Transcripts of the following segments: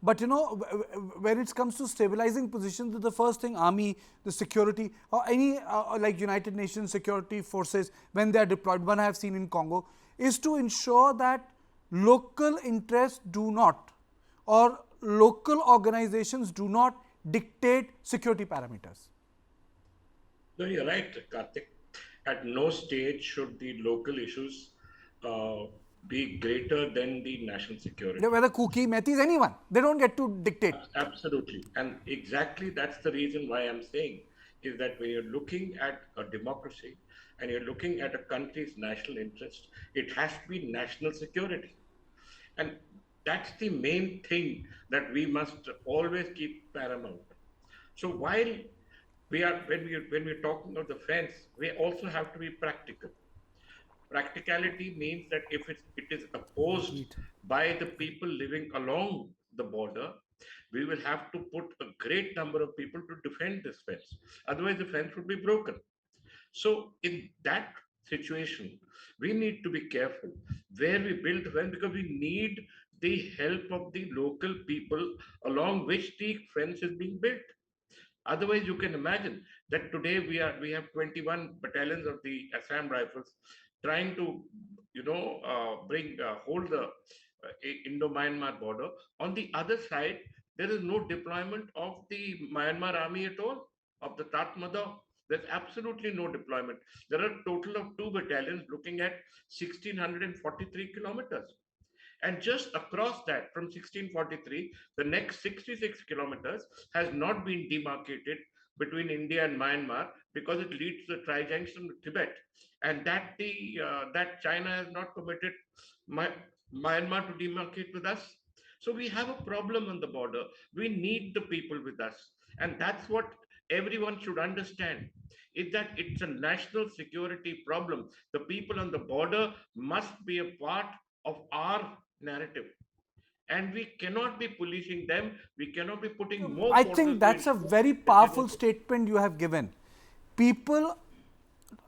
But when it comes to stabilizing positions, the first thing army, the security, or any like United Nations security forces, when they are deployed, one I have seen in Congo, is to ensure that local interests do not, or local organizations do not dictate security parameters. No, you're right, Karthik. At no stage should the local issues uh, be greater than the national security. Whether Kuki, Metis, anyone, they don't get to dictate. Absolutely. And exactly that's the reason why I'm saying is that when you're looking at a democracy and you're looking at a country's national interest, it has to be national security. And that's the main thing that we must always keep paramount. So while we are when we're talking of the fence, we also have to be practical. Practicality means that if it is opposed Indeed. by the people living along the border, we will have to put a great number of people to defend this fence. Otherwise, the fence would be broken. So, in that situation, we need to be careful where we build the fence because we need the help of the local people along which the fence is being built. Otherwise, you can imagine that today we have 21 battalions of the Assam Rifles trying to, bring hold the Indo-Myanmar border. On the other side, there is no deployment of the Myanmar army at all, of the Tatmadaw. There's absolutely no deployment. There are a total of two battalions looking at 1,643 kilometers. And just across that, from 1643, the next 66 kilometers has not been demarcated between India and Myanmar because it leads to the tri-junction with Tibet, and that China has not permitted Myanmar to demarcate with us. So we have a problem on the border. We need the people with us, and that's what everyone should understand. Is that it's a national security problem. The people on the border must be a part of our narrative, and we cannot be policing them. We cannot be putting more I forces think to that's a ensure very that they powerful don't. statement you have given. People,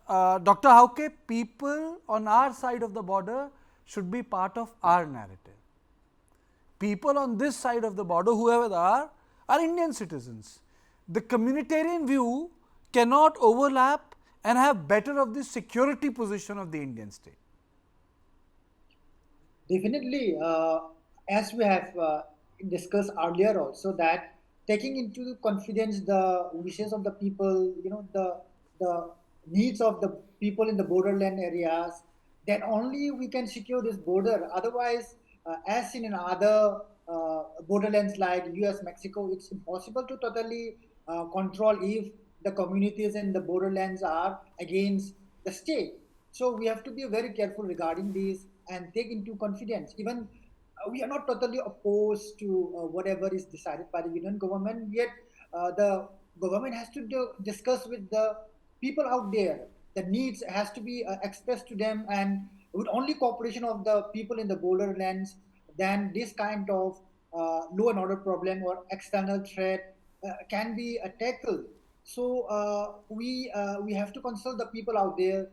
Dr. Hauke, people on our side of the border should be part of our narrative. People on this side of the border, whoever they are Indian citizens. The communitarian view cannot overlap and have better of the security position of the Indian state. Definitely, as we have discussed earlier, also that taking into confidence the wishes of the people, the needs of the people in the borderland areas, then only we can secure this border. Otherwise, as seen in other borderlands like U.S., Mexico, it's impossible to totally control if the communities in the borderlands are against the state. So we have to be very careful regarding this and take into confidence. Even we are not totally opposed to whatever is decided by the union government. Yet the government has to discuss with the people out there. The needs has to be expressed to them, and with only cooperation of the people in the borderlands, then this kind of law and order problem or external threat can be tackled. So we have to consult the people out there.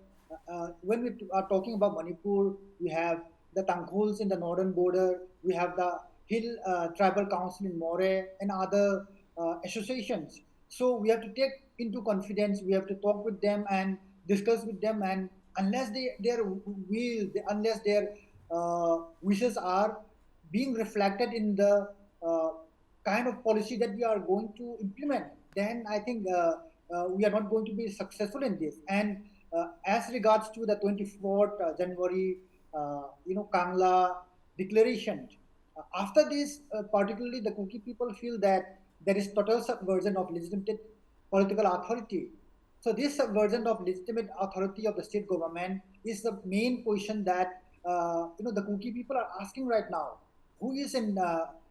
When we are talking about Manipur, we have the Tangkhuls in the northern border, we have the Hill Tribal Council in More, and other associations. So we have to take into confidence. We have to talk with them and discuss with them. And unless unless their wishes are being reflected in the uh, kind of policy that we are going to implement, then I think we are not going to be successful in this. And as regards to the 24th January, Kangla declaration, after this, particularly the Kuki people feel that there is total subversion of legitimate political authority. So this subversion of legitimate authority of the state government is the main question that the Kuki people are asking right now. Who is in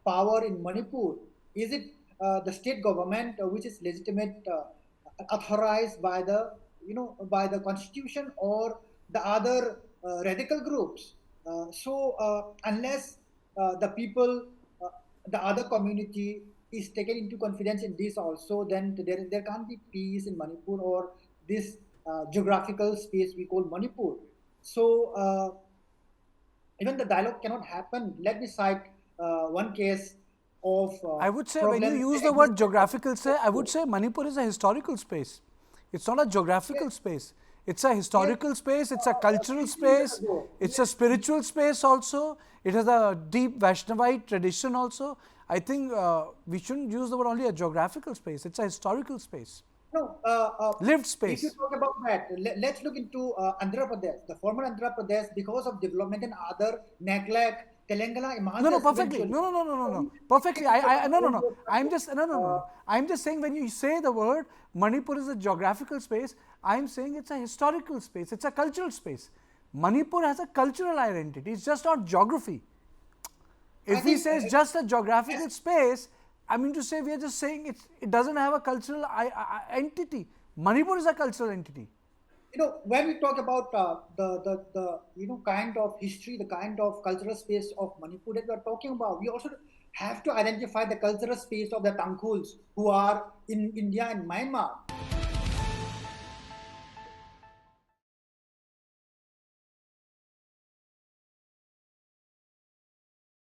power in Manipur? Is it the state government which is legitimate, authorized by the by the constitution, or the other radical groups? Unless the people, uh, the other community is taken into confidence in this also, then there can't be peace in Manipur, or this geographical space we call Manipur. So even the dialogue cannot happen. Let me cite one case. of I would say when you problems use that the word exist. geographical, I would say Manipur is a historical space. It's not a geographical Yes, space. It's a yes, historical space, it's a cultural 50 years space, ago. it's a Yes, spiritual space also. It has a deep Vaishnavite tradition also. I think we shouldn't use the word only a geographical space, it's a historical space, no, lived if you space. talk about that, let's look into Andhra Pradesh, the former Andhra Pradesh, because of development and other neglect, Telangana No, no, emerges perfectly. eventually. No, no, no, no, no, So no. we Perfectly. can look at No, no, all no. those I'm factors. just, no, no, no, no. I'm just saying when you say the word Manipur is a geographical space, I'm saying it's a historical space, it's a cultural space. Manipur has a cultural identity, it's just not geography. I If we think say it's just a yes, geographical space, I mean to say we are just saying it doesn't have a cultural entity. Manipur is a cultural entity. when we talk about the kind of history, the kind of cultural space of Manipur that we are talking about, we also have to identify the cultural space of the Tangkhuls who are in India and Myanmar.